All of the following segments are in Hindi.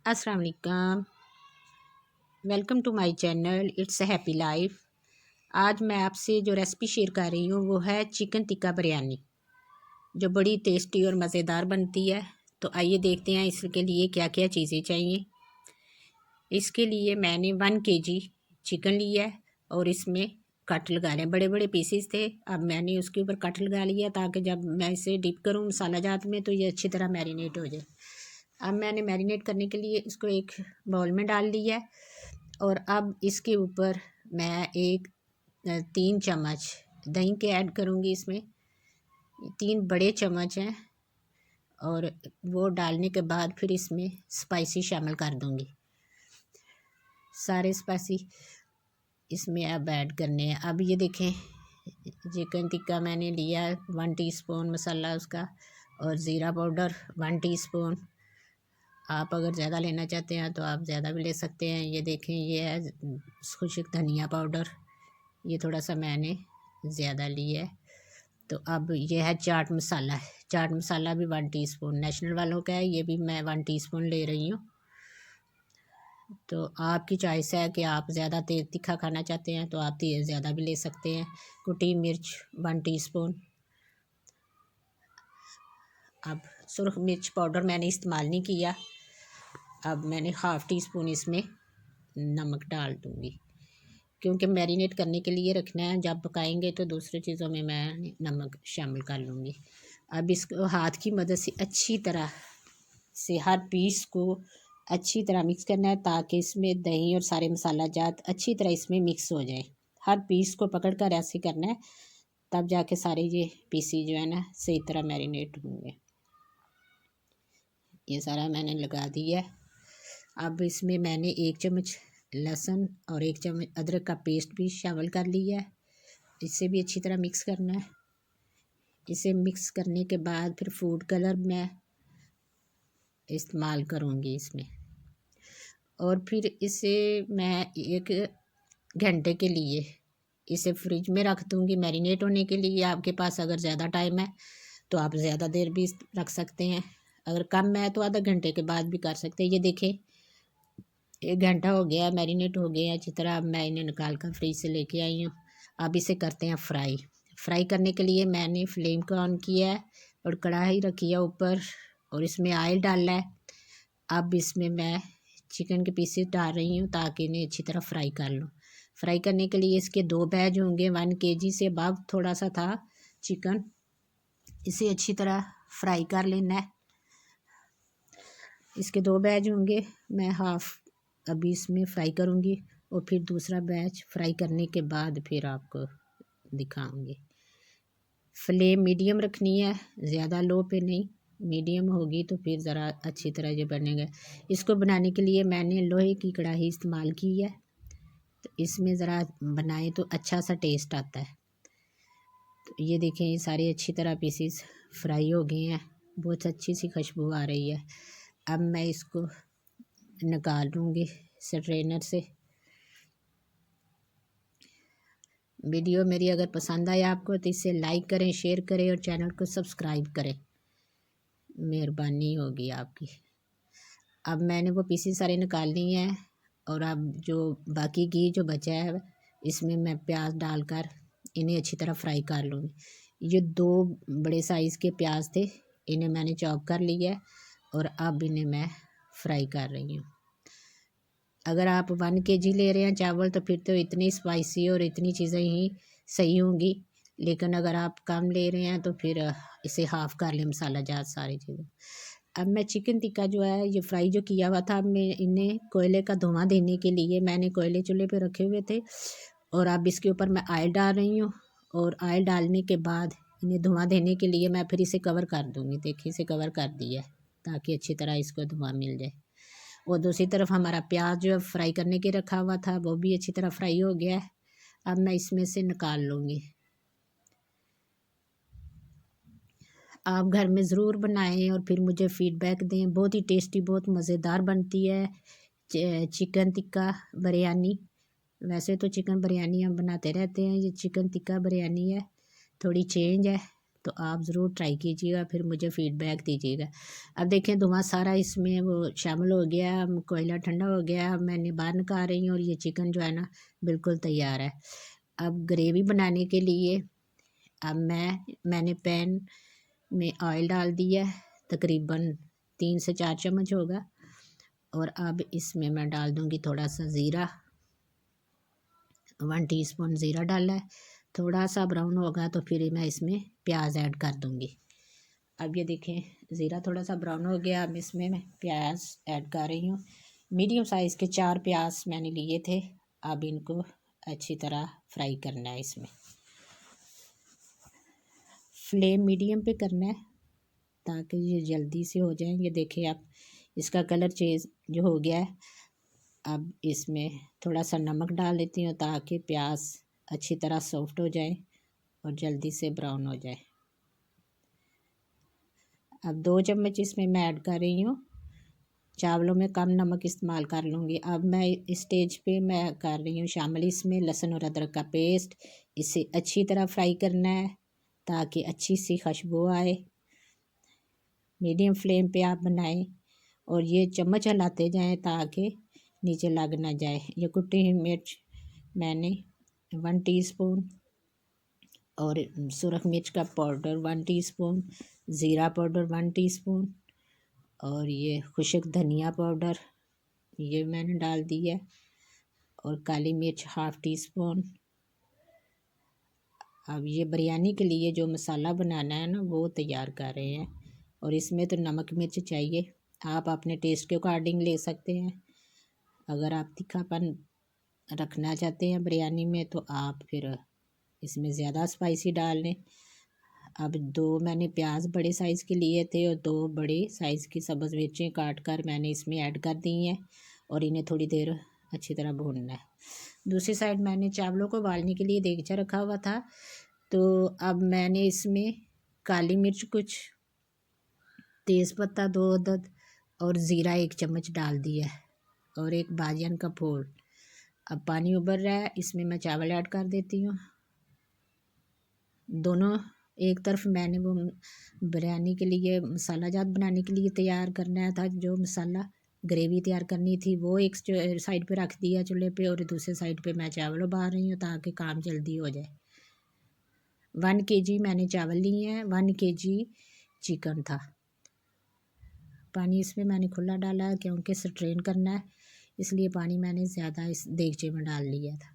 अस्सलाम वालेकुम। Welcome to my channel it's a happy life. आज मैं आपसे जो रेसिपी शेयर कर रही हूँ वो है चिकन टिक्का बिरयानी, जो बड़ी टेस्टी और मज़ेदार बनती है। तो आइए देखते हैं इसके लिए क्या क्या चीज़ें चाहिए। इसके लिए मैंने 1 kg चिकन लिया है और इसमें कट लगा रहे हैं। बड़े बड़े पीसीस थे, अब मैंने उसके ऊपर कट लगा लिया ताकि जब मैं इसे डिप करूँ मसाला जात में तो ये अच्छी तरह मैरिनेट हो जाए। अब मैंने मैरिनेट करने के लिए इसको एक बाउल में डाल लिया है और अब इसके ऊपर मैं 3 चम्मच दही के ऐड करूँगी। इसमें 3 बड़े चम्मच हैं और वो डालने के बाद फिर इसमें स्पाइसी शामिल कर दूँगी। सारे स्पाइसी इसमें अब ऐड करने हैं। अब ये देखें, चिकन टिक्का मैंने लिया 1 टीस्पून मसाला उसका और ज़ीरा पाउडर 1 टीस्पून। आप अगर ज़्यादा लेना चाहते हैं तो आप ज़्यादा भी ले सकते हैं। ये देखें, ये है खुश्क धनिया पाउडर, ये थोड़ा सा मैंने ज़्यादा लिया है। तो अब ये है चाट मसाला। चाट मसाला भी 1 टीस्पून नेशनल वालों का है, ये भी मैं 1 टीस्पून ले रही हूँ। तो आपकी चॉइस है कि आप ज़्यादा तेज तीखा खाना चाहते हैं तो आप ज़्यादा भी ले सकते हैं। कुटी मिर्च 1 टीस्पून। अब सुरख मिर्च पाउडर मैंने इस्तेमाल नहीं किया। अब मैंने हाफ़ टीस्पून इसमें नमक डाल दूँगी, क्योंकि मैरिनेट करने के लिए रखना है, जब पकाएंगे तो दूसरी चीज़ों में मैं नमक शामिल कर लूँगी। अब इसको हाथ की मदद से अच्छी तरह से हर पीस को अच्छी तरह मिक्स करना है ताकि इसमें दही और सारे मसाला जात अच्छी तरह इसमें मिक्स हो जाए। हर पीस को पकड़ कर ऐसे करना है, तब जाके सारे ये पीसी जो है ना सही तरह मैरिनेट होंगे। ये सारा मैंने लगा दिया है। अब इसमें मैंने 1 चम्मच लहसुन और 1 चम्मच अदरक का पेस्ट भी शामिल कर लिया है। इसे भी अच्छी तरह मिक्स करना है। इसे मिक्स करने के बाद फिर फूड कलर मैं इस्तेमाल करूँगी इसमें, और फिर इसे मैं 1 घंटे के लिए इसे फ्रिज में रख दूँगी मैरिनेट होने के लिए। आपके पास अगर ज़्यादा टाइम है तो आप ज़्यादा देर भी रख सकते हैं, अगर कम है तो आधा घंटे के बाद भी कर सकते हैं। ये देखें, 1 घंटा हो गया, मैरिनेट हो गया अच्छी तरह। अब मैं इन्हें निकाल कर फ्रिज से लेके आई हूँ। अब इसे करते हैं फ्राई। फ्राई करने के लिए मैंने फ्लेम को ऑन किया है और कढ़ाई रखी है ऊपर और इसमें ऑयल डाला है। अब इसमें मैं चिकन के पीसेस डाल रही हूँ ताकि इन्हें अच्छी तरह फ्राई कर लूँ। फ्राई करने के लिए इसके 2 बैच होंगे। 1 kg से अब थोड़ा सा था चिकन, इसे अच्छी तरह फ्राई कर लेना है। इसके 2 बैच होंगे, मैं हाफ़ अभी इसमें फ्राई करूँगी और फिर दूसरा बैच फ्राई करने के बाद फिर आपको दिखाऊँगी। फ्लेम मीडियम रखनी है, ज़्यादा लो पे नहीं, मीडियम होगी तो फिर ज़रा अच्छी तरह ये बनेगा। इसको बनाने के लिए मैंने लोहे की कढ़ाई इस्तेमाल की है, तो इसमें ज़रा बनाए तो अच्छा सा टेस्ट आता है। तो ये देखें, ये सारे अच्छी तरह पीसीस फ्राई हो गए हैं, बहुत अच्छी सी खुशबू आ रही है। अब मैं इसको निकाल लूँगी स्ट्रेनर से। वीडियो मेरी अगर पसंद आए आपको तो इसे लाइक करें, शेयर करें और चैनल को सब्सक्राइब करें, मेहरबानी होगी आपकी। अब मैंने वो पीसी सारे निकाल लिए हैं और अब जो बाकी घी जो बचा है इसमें मैं प्याज डालकर इन्हें अच्छी तरह फ्राई कर लूँगी। ये 2 बड़े साइज़ के प्याज थे, इन्हें मैंने चॉप कर लिया है और अब इन्हें मैं फ्राई कर रही हूँ। अगर आप 1 kg ले रहे हैं चावल तो फिर तो इतनी स्पाइसी और इतनी चीज़ें ही सही होंगी, लेकिन अगर आप कम ले रहे हैं तो फिर इसे हाफ़ कर लें मसाला जात सारी चीज़ें। अब मैं चिकन टिक्का जो है ये फ्राई जो किया हुआ था, अब मैं इन्हें कोयले का धुआं देने के लिए मैंने कोयले चूल्हे पे रखे हुए थे और अब इसके ऊपर मैं ऑयल डाल रही हूँ और ऑयल डालने के बाद इन्हें धुआं देने के लिए मैं फिर इसे कवर कर दूँगी। देखिए, इसे कवर कर दिया है ताकि अच्छी तरह इसको धुआं मिल जाए। और दूसरी तरफ हमारा प्याज जो फ्राई करने के रखा हुआ था वो भी अच्छी तरह फ्राई हो गया है। अब मैं इसमें से निकाल लूँगी। आप घर में ज़रूर बनाएं और फिर मुझे फ़ीडबैक दें। बहुत ही टेस्टी, बहुत मज़ेदार बनती है चिकन टिक्का बिरयानी। वैसे तो चिकन बिरयानी हम बनाते रहते हैं, ये चिकन टिक्का बिरयानी है, थोड़ी चेंज है तो आप ज़रूर ट्राई कीजिएगा, फिर मुझे फ़ीडबैक दीजिएगा। अब देखें धुआं सारा इसमें वो शामिल हो गया, कोयला ठंडा हो गया। अब मैंने बाहर निकाल रही हूँ और ये चिकन जो है ना बिल्कुल तैयार है। अब ग्रेवी बनाने के लिए अब मैंने पैन में ऑयल डाल दिया है, तकरीबन 3 से 4 चम्मच होगा। और अब इसमें मैं डाल दूँगी थोड़ा सा ज़ीरा, 1 टीस्पून ज़ीरा डाला है। थोड़ा सा ब्राउन होगा तो फिर मैं इसमें प्याज ऐड कर दूँगी। अब ये देखें ज़ीरा थोड़ा सा ब्राउन हो गया। अब इसमें मैं प्याज ऐड कर रही हूँ। मीडियम साइज़ के 4 प्याज मैंने लिए थे। अब इनको अच्छी तरह फ्राई करना है। इसमें फ्लेम मीडियम पे करना है ताकि ये जल्दी से हो जाए। ये देखिए आप इसका कलर चेंज जो हो गया है। अब इसमें थोड़ा सा नमक डाल देती हूँ ताकि प्याज अच्छी तरह सॉफ्ट हो जाए और जल्दी से ब्राउन हो जाए। अब 2 चम्मच इसमें मैं ऐड कर रही हूँ। चावलों में कम नमक इस्तेमाल कर लूँगी। अब मैं इस स्टेज पे मैं कर रही हूँ शामिल इसमें लहसुन और अदरक का पेस्ट। इसे अच्छी तरह फ्राई करना है ताकि अच्छी सी खुशबू आए। मीडियम फ्लेम पे आप बनाएं और ये चम्मच हिलाते जाएं ताकि नीचे लग ना जाए। ये कुटी हुई मिर्च मैंने 1 टीस्पून और सुरख मिर्च का पाउडर 1 टीस्पून, ज़ीरा पाउडर 1 टीस्पून और ये खुश्क धनिया पाउडर ये मैंने डाल दिया और काली मिर्च 1/2 टीस्पून। अब ये बिरयानी के लिए जो मसाला बनाना है ना वो तैयार कर रहे हैं और इसमें तो नमक मिर्च चाहिए। आप अपने टेस्ट के अकॉर्डिंग ले सकते हैं। अगर आप तीखापन रखना चाहते हैं बिरयानी में तो आप फिर इसमें ज़्यादा स्पाइसी डाल लें। अब 2 मैंने प्याज बड़े साइज़ के लिए थे और 2 बड़े साइज़ की सब्ज़ मिर्चें काट कर मैंने इसमें ऐड कर दी हैं और इन्हें थोड़ी देर अच्छी तरह भूनना है। दूसरी साइड मैंने चावलों को उबालने के लिए देगचा रखा हुआ था। तो अब मैंने इसमें काली मिर्च कुछ, तेज़पत्ता 2 अदद और ज़ीरा 1 चम्मच डाल दिया और एक बादियन का फूल। अब पानी उबल रहा है, इसमें मैं चावल ऐड कर देती हूँ। दोनों एक तरफ मैंने वो बिरयानी के लिए मसाला जात बनाने के लिए तैयार करना था, जो मसाला ग्रेवी तैयार करनी थी वो एक साइड पे रख दिया चूल्हे पे और दूसरे साइड पे मैं चावल उबाल रही हूँ ताकि काम जल्दी हो जाए। 1 kg मैंने चावल लिए हैं, 1 kg चिकन था। पानी इसमें मैंने खुला डाला है क्योंकि स्ट्रेन करना है, इसलिए पानी मैंने ज़्यादा इस देगचे में डाल लिया था।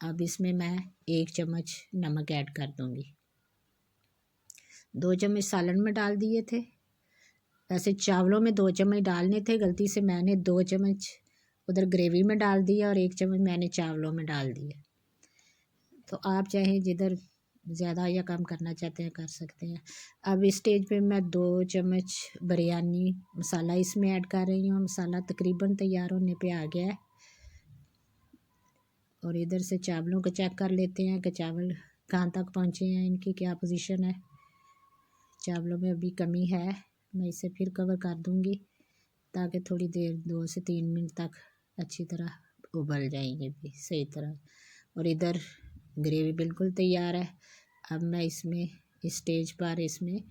अब इसमें मैं 1 चम्मच नमक ऐड कर दूँगी। 2 चम्मच सालन में डाल दिए थे। वैसे चावलों में 2 चम्मच डालने थे, गलती से मैंने 2 चम्मच उधर ग्रेवी में डाल दिया और 1 चम्मच मैंने चावलों में डाल दिया। तो आप चाहे जिधर ज़्यादा या कम करना चाहते हैं कर सकते हैं। अब इस स्टेज पे मैं 2 चम्मच बिरयानी मसाला इसमें ऐड कर रही हूँ। मसाला तकरीबन तैयार होने पे आ गया है और इधर से चावलों को चेक कर लेते हैं कि चावल कहाँ तक पहुँचे हैं, इनकी क्या पोजीशन है। चावलों में अभी कमी है, मैं इसे फिर कवर कर दूँगी ताकि थोड़ी देर 2 से 3 मिनट तक अच्छी तरह उबल जाएंगे भी सही तरह। और इधर ग्रेवी बिल्कुल तैयार है। अब मैं इसमें इस स्टेज पर इसमें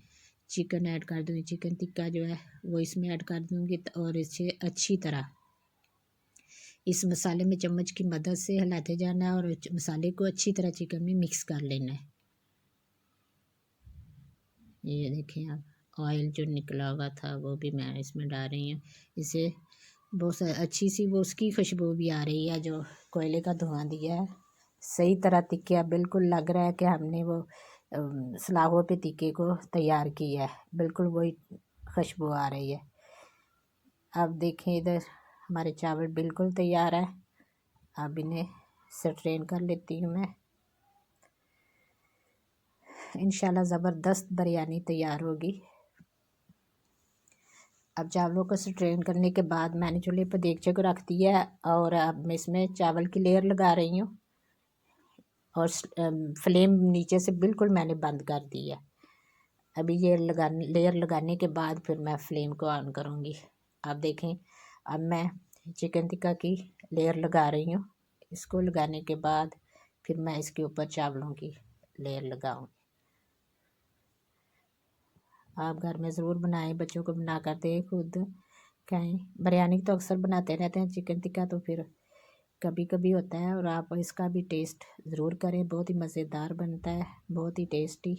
चिकन ऐड कर दूँगी। चिकन टिक्का जो है वो इसमें ऐड कर दूँगी और इसे अच्छी तरह इस मसाले में चम्मच की मदद से हिलाते जाना है और मसाले को अच्छी तरह चिकन में मिक्स कर लेना है। ये देखें आप ऑयल जो निकला हुआ था वो भी मैं इसमें डाल रही हूँ। इसे बहुत अच्छी सी वो उसकी खुशबू भी आ रही है जो कोयले का धुआं दिया है। सही तरह टिक्का बिल्कुल लग रहा है कि हमने वो सलाखों पे टिक्के को तैयार किया है, बिल्कुल वही खुशबू आ रही है। अब देखें इधर हमारे चावल बिल्कुल तैयार है। अब इन्हें स्ट्रेन कर लेती हूँ मैं। इंशाल्लाह ज़बरदस्त बिरयानी तैयार होगी। अब चावलों को स्ट्रेन करने के बाद मैंने चूल्हे पर देगचे को रख दिया है और अब मैं इसमें चावल की लेयर लगा रही हूँ और फ्लेम नीचे से बिल्कुल मैंने बंद कर दिया। अभी ये लेयर लगाने के बाद फिर मैं फ्लेम को ऑन करूँगी। आप देखें अब मैं चिकन टिक्का की लेयर लगा रही हूँ। इसको लगाने के बाद फिर मैं इसके ऊपर चावलों की लेयर लगाऊँगी। आप घर में ज़रूर बनाएं, बच्चों को बना कर दें, खुद खाएं। बिरयानी तो अक्सर बनाते रहते हैं, चिकन टिक्का तो फिर कभी कभी होता है। और आप इसका भी टेस्ट ज़रूर करें, बहुत ही मज़ेदार बनता है, बहुत ही टेस्टी।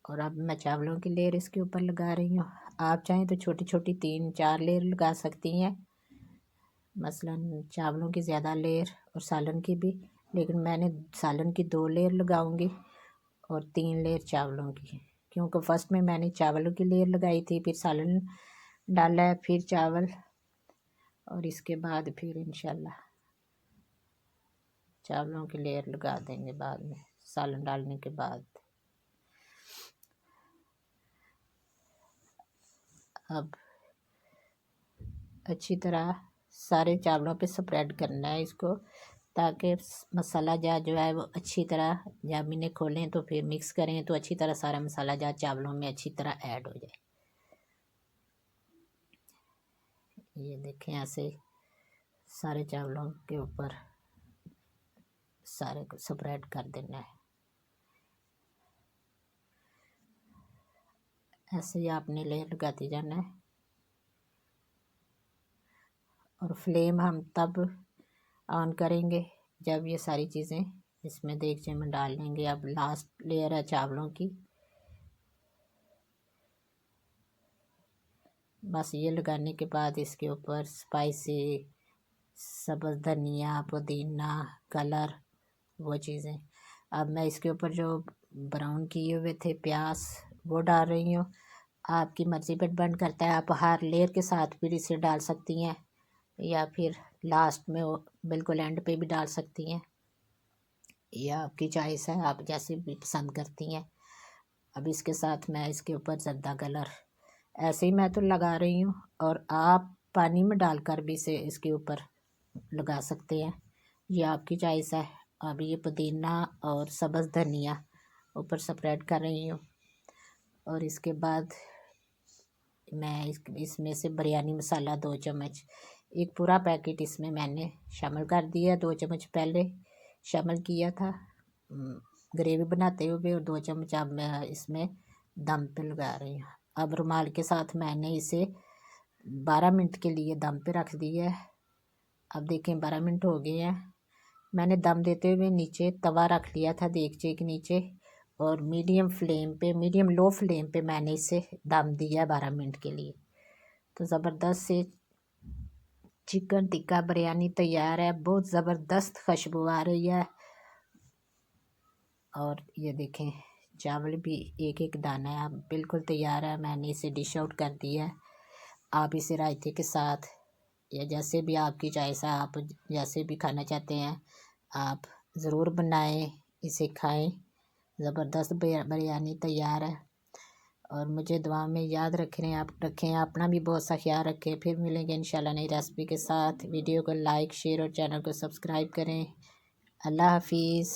और अब मैं चावलों की लेयर इसके ऊपर लगा रही हूँ। आप चाहें तो छोटी छोटी 3-4 लेयर लगा सकती हैं, मसलन चावलों की ज़्यादा लेयर और सालन की भी, लेकिन मैंने सालन की 2 लेयर लगाऊंगी और 3 लेयर चावलों की, क्योंकि फर्स्ट में मैंने चावलों की लेयर लगाई थी, फिर सालन डाला है, फिर चावल, और इसके बाद फिर इंशाल्लाह चावलों की लेयर लगा देंगे बाद में सालन डालने के बाद। अब अच्छी तरह सारे चावलों पे स्प्रेड करना है इसको, ताकि मसाला जार जो है वो अच्छी तरह, जब इन्हें खोलें तो फिर मिक्स करें तो अच्छी तरह सारा मसाला जार चावलों में अच्छी तरह ऐड हो जाए। ये देखें, ऐसे सारे चावलों के ऊपर सारे को स्प्रेड कर देना है। ऐसे ही आपने लेयर लगाते जाना है। और फ्लेम हम तब ऑन करेंगे जब ये सारी चीज़ें इसमें देगचे में डाल लेंगे। अब लास्ट लेयर है चावलों की, बस ये लगाने के बाद इसके ऊपर स्पाइसी सब्ज़ धनिया, पुदीना, कलर, वो चीज़ें। अब मैं इसके ऊपर जो ब्राउन किए हुए थे प्याज वो डाल रही हूँ। आपकी मर्ज़ी पर डिपेंड करता है, आप हर लेयर के साथ फिर इसे डाल सकती हैं, या फिर लास्ट में वो बिल्कुल एंड पे भी डाल सकती हैं, या आपकी चॉइस है, आप जैसे भी पसंद करती हैं। अब इसके साथ मैं इसके ऊपर ज़र्दा कलर ऐसे ही मैं तो लगा रही हूँ, और आप पानी में डालकर भी इसे इसके ऊपर लगा सकते हैं, ये आपकी चॉइस है। अभी ये पुदीना और सब्ज़ धनिया ऊपर स्प्रेड कर रही हूँ। और इसके बाद मैं इसमें से बिरयानी मसाला 2 चम्मच, एक पूरा पैकेट इसमें मैंने शामिल कर दिया। 2 चम्मच पहले शामिल किया था ग्रेवी बनाते हुए, और 2 चम्मच अब मैं इसमें दम पे लगा रही हूँ। अब रुमाल के साथ मैंने इसे 12 मिनट के लिए दम पे रख दिया है। अब देखें 12 मिनट हो गए हैं। मैंने दम देते हुए नीचे तवा रख लिया था देगचे के नीचे, और मीडियम लो फ्लेम पे मैंने इसे दम दिया 12 मिनट के लिए। तो ज़बरदस्त से चिकन टिक्का बिरयानी तैयार है, बहुत ज़बरदस्त खुशबू आ रही है। और ये देखें चावल भी एक एक दाना है, अब बिल्कुल तैयार है। मैंने इसे डिश आउट कर दिया है। आप इसे रायते के साथ या जैसे भी आपकी चॉइस है, आप जैसे भी खाना चाहते हैं आप ज़रूर बनाएं, इसे खाएं। ज़बरदस्त बिरयानी तैयार है। और मुझे दुआ में याद रखें, अपना भी बहुत सा ख्याल रखें। फिर मिलेंगे इंशाल्लाह नई रेसिपी के साथ। वीडियो को लाइक, शेयर और चैनल को सब्सक्राइब करें। अल्लाह हाफिज़।